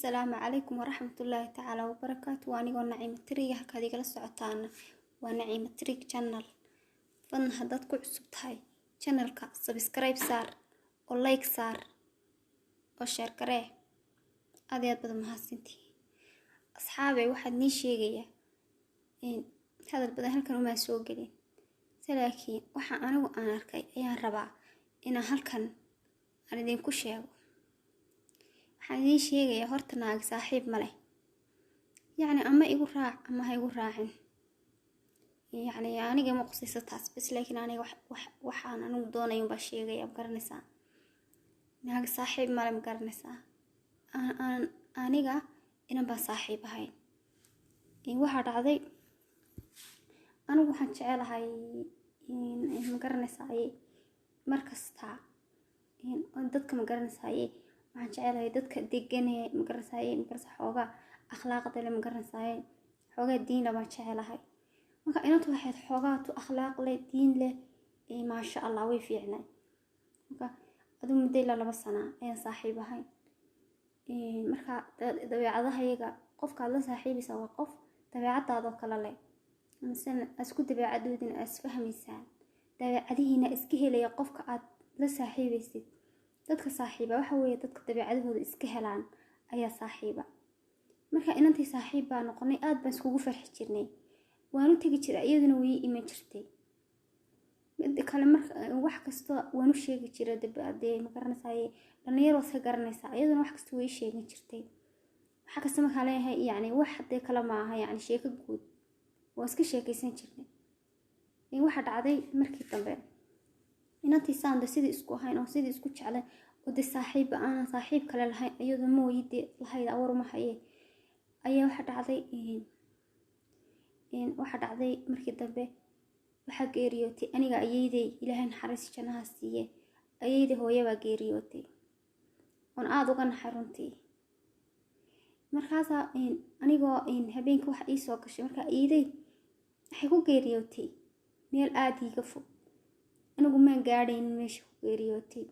السلام عليكم ورحمة الله تعالى وبركاته. وأنا قلنا نعيم التريق هكذا جلس عطانا ونعيم التريق channel فن هداتكم عصبت هاي channel كا سبسكرايب صار ولايك صار وشير كريه هذه بدل ما هسنتي أصحابي واحد نيشي جيه إن هذا البدل هلكن وما سوق لين لكن وح أنا أركي أيان ربع إن هلكن أنا دين كشيء waxaan sheegaya horta naag saaxiib ma leh yani ama igu raac ama ha igu raacin yani aniga ma qosayso taas bas laakiin aniga waxaan anigu doonayo ba sheegaya garanaysaa naag saaxiib ma leh garanaysaa aniga inaan ba saaxiib ahayn waxa dhacday anigu waxaan jecelahay ma garanaysaa markasta dadka ma garanaysaa waxaan jecelahay dadka degan ee magarasa xoogaa akhlaaqda leh magarasa xoogaa diin leh baan jecelahay marka inantu waxayd xoogaa tu akhlaaq leh diin leh maasha Allah way fiicnay marka aduu muddo ilaa 2 sano ayaan saaxiib ahay marka dabeecadaha iyaga qofka la saaxiibisa waa qof dabeecadaada kala leh مثلا اسكو dabeecadoodina asfahmaysaa dabeecadihiina iska helaya qofka aad la saaxiibaysid dadka saaxiiba waxa weeye dadka dabeecadahooda iska helaan ayaa saaxiiba marka inantii saaxiib baa noqonay aad baan iskugu farxi jirnay waanu tagi jiray iyaduna way iman jirtay mid kale marka wax kasta waanu sheegi jiray dabeecadee ma garanaysaa dhalinyaro iska garanaysaa iyaduna wax kasta way sheegin jirtay waxa kasta marka leeyahay yani wax hadee kala ma aha yani sheeko guud waa iska sheekaysan jirnay waxa dhacday markii dambe inantii saanda sidii isku ahayn oo sidii isku jeclay oo de saaxiib aan saaxiib kale lahayn iyadoo mooyide lahayd awar ma haye ayaa waxa dhacday markii dambe waxa geeriyootay aniga ayeeday ilaahay naxariis janaha siiye ayeeday hooyaba geeriyootay on aad uga naxay runtii markaas anigoo habeenkii waxa ii soo gashay marka ayeeday waxay ku geeriyootay meel aad iiga fog anigu ma gaadhayn meesha ku geeriyootay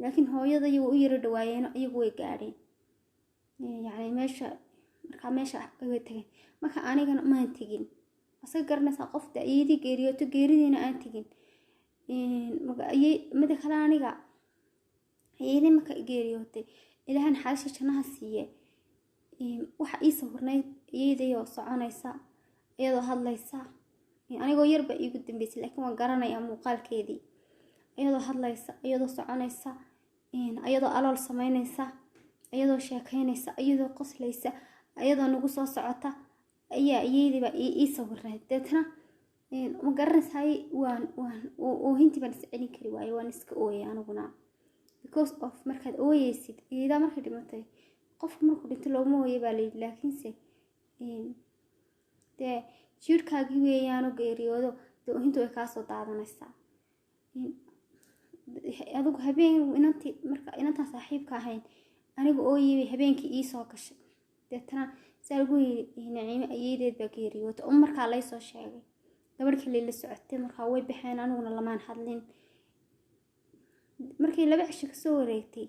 laakiin hooyada iyagu u yara dhawaayeen iyagu way gaadheen yani meesha ay tagay marka anigana ma tagin asaga garanaysaa qofta ayeedii geeriyooto geeridiina aan tagin mid kale aniga ayeedii marka geeriyootay ilaahan xaalasha janaha siiye waxa ii sawirnay ayeedii oo soconaysa iyadoo hadlaysa anigoo yarba iigu dambeysay laakiin waan garanayaa muuqaalkeedii iyadoo hadlaysa iyadoo soconaysa iyadoo alool sameynaysa iyadoo sheekaynaysa iyadoo qoslaysa iyadoo nagu soo socota ayaa iyadiiba ii sawirnay deetana ma garanaysaa waan hintii baan iscelin kari waaye waan iska ooyay aniguna because of markaad ooyeysid iyada markay dhimatay qofku markuu dhinto looma ooyay baa layidhi laakiinse dee jirkaagii weeyaanu geeriyoodo dee hintu way kaa soo daadanaysaa adigu habeen inantii marka inantaa saaxiibka ahayn anigu ooyay habeenkii ii soo gashay deetana saa lagu yidhi naciime ayeedeed baa geeriyootay oo markaa lay soo sheegay gabadh kale la socotay markaa way baxeen aniguna lamaan hadlin markii 2 cisho ka soo wareegtay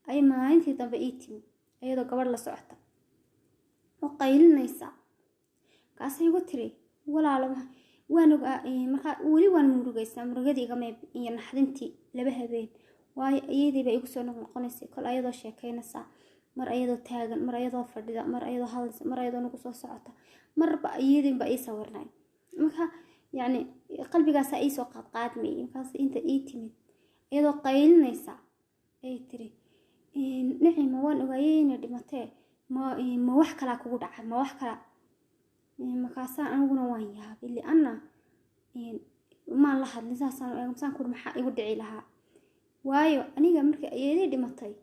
ay maalintii dambe ii timi iyadoo gabadh la socota oo qaylinaysa kaasay ugu tiri walaalo marka wali waan murugadii igama iyo naxdintii 2 habeen waayo ayeedii baa igu soo noqonaysay kol ayadoo sheekaynaysa mar ayadoo taagan mar ayadoo fadhida mar ayadoo hadlaysa mar ayadoo nagu soo socota marba ayeedii baa ii sawirnay marka yani qalbigaas ay soo qaadmay markaas inta ii timid ayadoo qaylinaysa ay tiri naciima waan ogaayay inay dhimatay ma wax kala kugu dhacay ma wax kala markaas aniguna waan yaabay liana ma la hadlin saasaan ku maxaa igu dhici lahaa waayo aniga markii ayeedii dhimatay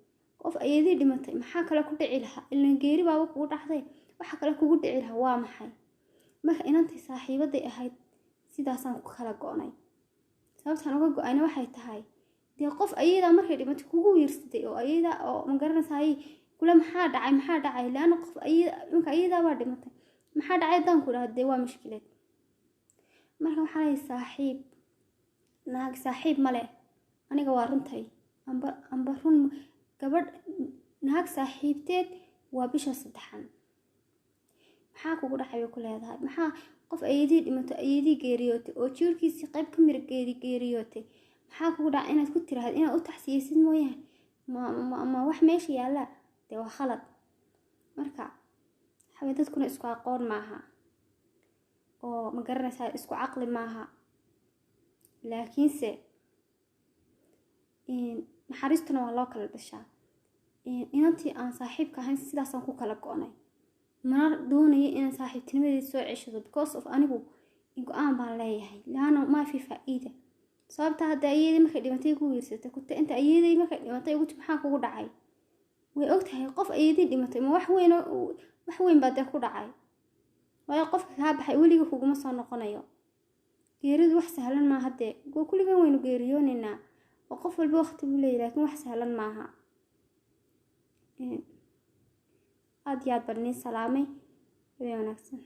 qof ayeedii dhimatay maxaa kala ku dhici lahaa ilaa geeri baaba kugu dhacday waxa kala kugu dhici lahaa waa maxay marka inantii saaxiibaday ahayd sidaasaan ku kala go'nay sababtaan uga go'ayna waxay tahay dee qof ayeeda markay dhimatay kugu wiirsaday oo ayeeda oo ma garanaysaa kula maxaa dhacay laana qof ayeeda baa dhimatay maxaa dhacay daan ku dhaadee waa mushkilad marka waxaan leeyahay saaxiib naag saaxiib ma leh aniga waa runtay amba run gabadh naag saaxiibteed waa bisha saddexan maxaa kugu dhacay ku leedahay maxaa qof ayadii dhimato ayadii geeriyootay oo jiirkiisii qayb ka mid geeriyootay maxaa kugu dhacay inaad ku tiraahdo inaad u taxsiyeysid mooyahay ma wax meesha yaala dee waa khalad marka xaway dadkuna isku aqoon maaha oo ma garanaysaa isku caqli maaha laakiinse naxariistuna waa loo kala dhashaa inantii aan saaxiibka ahayn sidaasaan ku kala go'nay mana doonaya inaan saaxiibtinimadeeda soo ceshado because of anigu go-aan baan leeyahay laana ma fi faa'iida sababta hadda ayadii markay dhimatay ku wiirsatay kunta inta ayadii markay dhimatay ugu maxaa kugu dhacay way ogtahay qof ayadii dhimatay ma wax weyn baa ku dhacay way qofka ka baxay weliga kuguma soo noqonayo geeridu wax sahlan ma hadee kulligan waynu geeriyoonina oo qof walba waqti buu leeyahay laakiin wax sahlan maaha aad yaad barni salaamay wanaagsan